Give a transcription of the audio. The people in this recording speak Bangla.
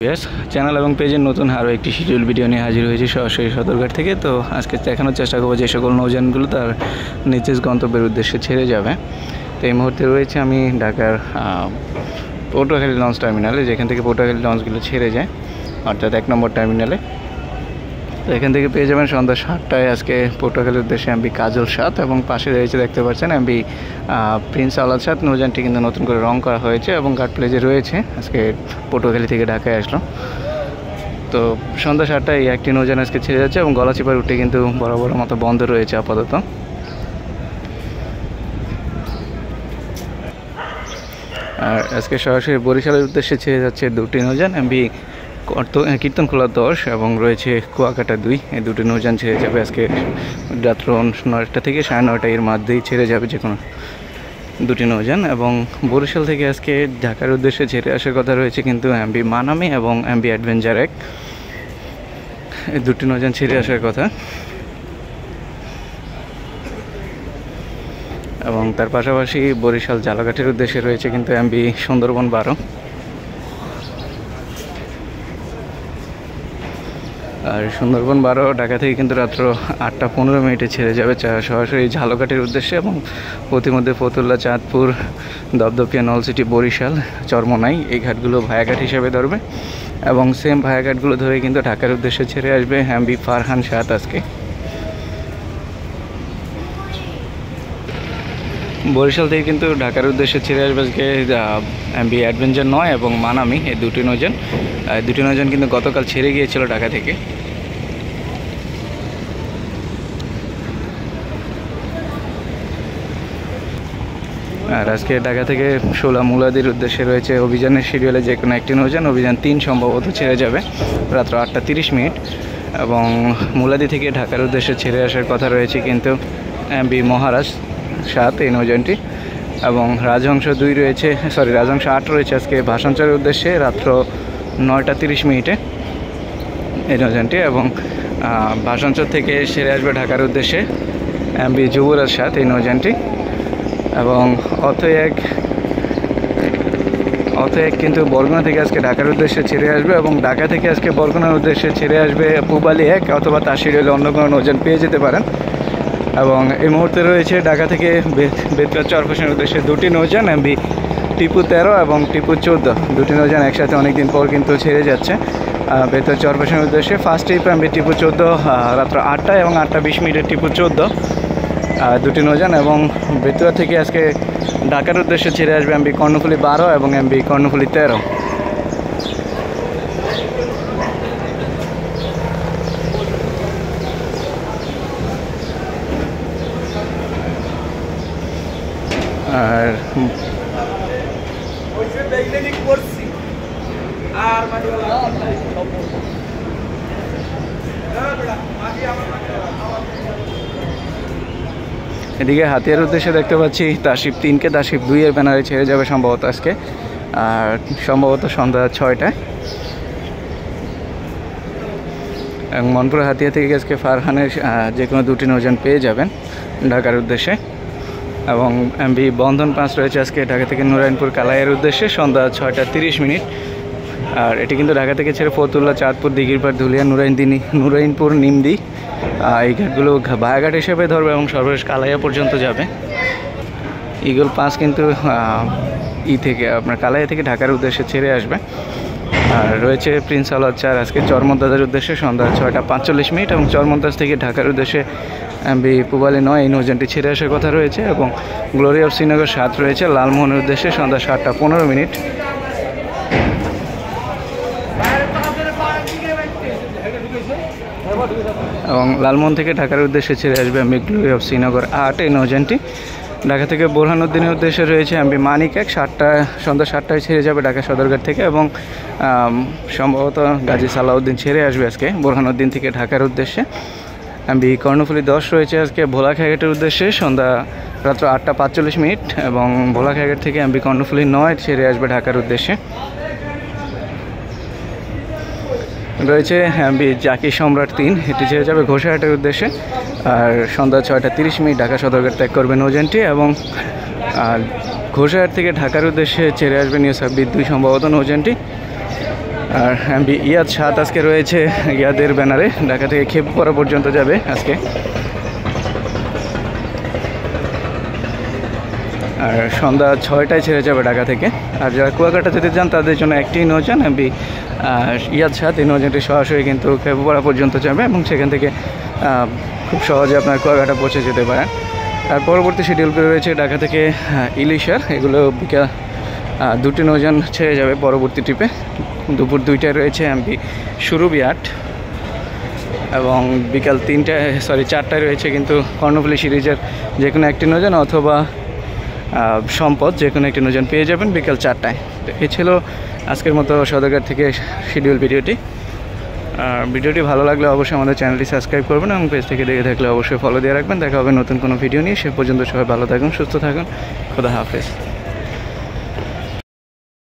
ইয়েস চ্যানেল এবং পেজের নতুন আরও একটি শিডিউল ভিডিও নিয়ে হাজির হয়েছি সরাসরি সদরঘাট থেকে। তো আজকে দেখানোর চেষ্টা করবো যে সকল নৌযানগুলো তার নির্দিষ্ট গন্তব্যের উদ্দেশ্যে ছেড়ে যাবে। তো এই মুহূর্তে রয়েছে আমি ঢাকার পটুয়াখালী লঞ্চ টার্মিনালে, যেখান থেকে পটুয়াখালী লঞ্চগুলো ছেড়ে যায়, অর্থাৎ 1 নম্বর টার্মিনালে। তো এখান থেকে পেয়ে যাবেন সন্ধ্যা 7টায় আজকে পটুয়াখালীর উদ্দেশ্যে এমবি কাজল 7, এবং পাশে রয়েছে দেখতে পাচ্ছেন এমবি প্রিন্স আওলাদ 7। নৌযানটি কিন্তু নতুন করে রং করা হয়েছে এবং গার্ড প্লেজে রয়েছে, আজকে পটুয়াখালী থেকে ঢাকায় আসলো। তো সন্ধ্যা 7টায় এই একটি নৌযান আজকে ছেড়ে যাচ্ছে এবং গলাচিপার রুটে কিন্তু বরাবর মতো বন্ধ রয়েছে আপাতত। আর আজকে সরাসরি বরিশালের উদ্দেশ্যে ছেড়ে যাচ্ছে দুটি নৌযান, এমবি কীর্তনখোলা 10 এবং রয়েছে কুয়াকাটা 2। এই দুটি নৌযান ছেড়ে যাবে আজকে রাত্র 9টা থেকে 9:30 এর মধ্যেই ছেড়ে যাবে যে কোনো দুটি নৌযান। এবং বরিশাল থেকে আজকে ঢাকার উদ্দেশ্যে ছেড়ে আসার কথা রয়েছে কিন্তু এমবি মানামি এবং এমবি অ্যাডভেঞ্চার 1, এই দুটি নৌযান ছেড়ে আসার কথা। এবং তার পাশাপাশি বরিশাল জালাঘাটের উদ্দেশ্যে রয়েছে কিন্তু এমবি সুন্দরবন 12। আর সুন্দরবন 12 ঢাকা থেকে কিন্তু রাত্র 8:15 ছেড়ে যাবে সরাসরি ঝালকাঠির উদ্দেশ্যে, এবং প্রতিমধ্যে ফতুল্লা, চাঁদপুর, দপদপিয়া, নলসিটি, বরিশাল, চরমোনাই এই ঘাটগুলো ভায়াঘাট হিসেবে ধরবে। এবং সেম ভায়াঘাটগুলো ধরে কিন্তু ঢাকার উদ্দেশ্যে ছেড়ে আসবে এমবি ফারহান 7 আজকে। বরিশাল থেকে কিন্তু ঢাকার উদ্দেশ্যে ছেড়ে আসবে আজকে এমবি অ্যাডভেঞ্চার 9 এবং মানামি, এই দুটি নৌযান কিন্তু গতকাল ছেড়ে গিয়েছিল ঢাকা থেকে। আর আজকে ঢাকা থেকে শোলা মুলাদির উদ্দেশ্যে রয়েছে অভিযানের শিডিউলে যে কোনো একটি নৌযান। অভিযান 3 সম্ভবত ছেড়ে যাবে রাত্র 8:30। এবং মুলাদি থেকে ঢাকার উদ্দেশ্যে ছেড়ে আসার কথা রয়েছে কিন্তু এমবি মহারাজ 7 এই নৌযানটি। এবং রাজহংস 8 রয়েছে আজকে ভাষাঞ্চলের উদ্দেশ্যে রাত্র 9:30 এই নৌযানটি। এবং ভাষাঞ্চল থেকে ছেড়ে আসবে ঢাকার উদ্দেশ্যে এমবি যুবরাজ 7 এই নৌযানটি। এবং অথৈ এক কিন্তু বরগুনা থেকে আজকে ঢাকার উদ্দেশ্যে ছেড়ে আসবে, এবং ঢাকা থেকে আজকে বরগুনার উদ্দেশ্যে ছেড়ে আসবে পূবালি 1, অথবা তার শিডিউলে অন্য কোনো নৌযান পেয়ে যেতে পারেন। এবং এই মুহূর্তে রয়েছে ঢাকা থেকে বেতরা চরফেশনের উদ্দেশ্যে দুটি নৌযান, এমবি টিপু 13 এবং টিপু 14। দুটি নৌযান একসাথে অনেকদিন পর কিন্তু ছেড়ে যাচ্ছে বেতরা চরফেশনের উদ্দেশ্যে। ফার্স্ট ট্রিপ এমবি টিপু 14 রাত্র 8টায় এবং 8:20 টিপু 14 দুটি নৌযান। এবং বেতুয়া থেকে আজকে ঢাকার উদ্দেশ্যে ছেড়ে আসবে এমবি কর্ণফুলী 12 এবং এমবি কর্ণফুলী 13। আর এদিকে হাতিয়ার উদ্দেশ্যে দেখতে পাচ্ছি তাসিফ 3কে তাসিফ 2 এর ব্যানারে ছেড়ে যাবে সম্ভবত আজকে, আর সম্ভবত সন্ধ্যা 6টায়। এবং মনপুর হাতিয়া থেকে আজকে ফারহানের যে কোনো দুটি নৌযান পেয়ে যাবেন ঢাকার উদ্দেশ্যে। এবং এমবি বন্ধন 5 রয়েছে আজকে ঢাকা থেকে নুরাইনপুর কালাইয়ের উদ্দেশ্যে সন্ধ্যা 6:30। আর এটি কিন্তু ঢাকা থেকে ছেড়ে ফতুল্লা, চাঁদপুর, দিঘিরপাড়, ধুলিয়া, নুরাইনপুর, নিমদি এই ঘাটগুলো ভায়াঘাট হিসেবে ধরবে এবং সর্বশেষ কালাইয়া পর্যন্ত যাবে। ইগল 5 কিন্তু আপনার কালাইয়া থেকে ঢাকার উদ্দেশ্যে ছেড়ে আসবে। আর রয়েছে প্রিন্স আওলাদ 4 আজকে চরমন্তাজের উদ্দেশ্যে সন্ধ্যা 6:45, এবং চরমন্তাজ থেকে ঢাকার উদ্দেশ্যে এমবি পূবালি 9 এই নৌযানটি ছেড়ে আসার কথা রয়েছে। এবং গ্লোরি অফ শ্রীনগর 7 রয়েছে লালমোহনের উদ্দেশ্যে সন্ধ্যা 7:15। এবং লালমোহন থেকে ঢাকার উদ্দেশ্যে ছেড়ে আসবে এমবি গ্লোরি অফ শ্রীনগর 8 এই নৌযানটি। ঢাকা থেকে বোরহানুদ্দিনের উদ্দেশ্যে রয়েছে এমবি মানিক 1, সন্ধ্যা 7টায় ছেড়ে যাবে ঢাকা সদরঘাট থেকে। এবং সম্ভবত গাজী সালাউদ্দিন ছেড়ে আসবে আজকে বোরহানুদ্দিন থেকে ঢাকার উদ্দেশ্যে। এমবি কর্ণফুলী 10 রয়েছে আজকে ভোলাখাঘাটের উদ্দেশ্যে সন্ধ্যা রাত্র 8:45, এবং ভোলাখাঘাট থেকে এমবি কর্ণফুলী 9 ছেড়ে আসবে ঢাকার উদ্দেশ্যে। রয়েছে এমবি জাকি সম্রাট 3, এটি ছেড়ে যাবে ঘোষাহাটের উদ্দেশ্যে। আর সন্ধ্যা 6:30 ঢাকা সদরঘাট ত্যাগ করবে নৌযানটি। এবং ঘোষাহাট থেকে ঢাকার উদ্দেশ্যে ছেড়ে আসবে নিউ সাব্বির 2 সম্ভবত নৌযানটি। আর এমবি ইয়াদ 7 আজকে রয়েছে ইয়াদের ব্যানারে, ঢাকা থেকে খেপুপাড়া পর্যন্ত যাবে আজকে। আর সন্ধ্যা 6টায় ছেড়ে যাবে ঢাকা থেকে। আর যারা কুয়াকাটা যেতে চান তাদের জন্য একটি নৌযান এমবি ইয়াদ 7, এই নৌযানটি সরাসরি কিন্তু খেপুপাড়া পর্যন্ত যাবে এবং সেখান থেকে খুব সহজে আপনার কুয়াকাটা পৌঁছে যেতে পারেন। আর পরবর্তী শিডিউলগুলো রয়েছে ঢাকা থেকে ইলিশার, এগুলো বিকাল 2টি নৌযান ছেড়ে যাবে পরবর্তী ট্রিপে। দুপুর 2টায় রয়েছে এমবি সুরভি 8 এবং বিকাল 4টায় রয়েছে কিন্তু কর্ণফুলী সিরিজের যে কোনো একটি নৌযান অথবা সম্পদ, যে কোনো একটি নৌযান পেয়ে যাবেন বিকাল 4টায়। তো এই ছিল আজকের মতো সদরঘাট থেকে শিডিউল ভিডিওটি। আর ভিডিওটি ভালো লাগলে অবশ্যই আমাদের চ্যানেলটি সাবস্ক্রাইব করবেন এবং পেজ থেকে দেখে থাকলে অবশ্যই ফলো দিয়ে রাখবেন। দেখা হবে নতুন কোনো ভিডিও নিয়ে। সে পর্যন্ত সবাই ভালো থাকুন, সুস্থ থাকুন। খোদা হাফেজ।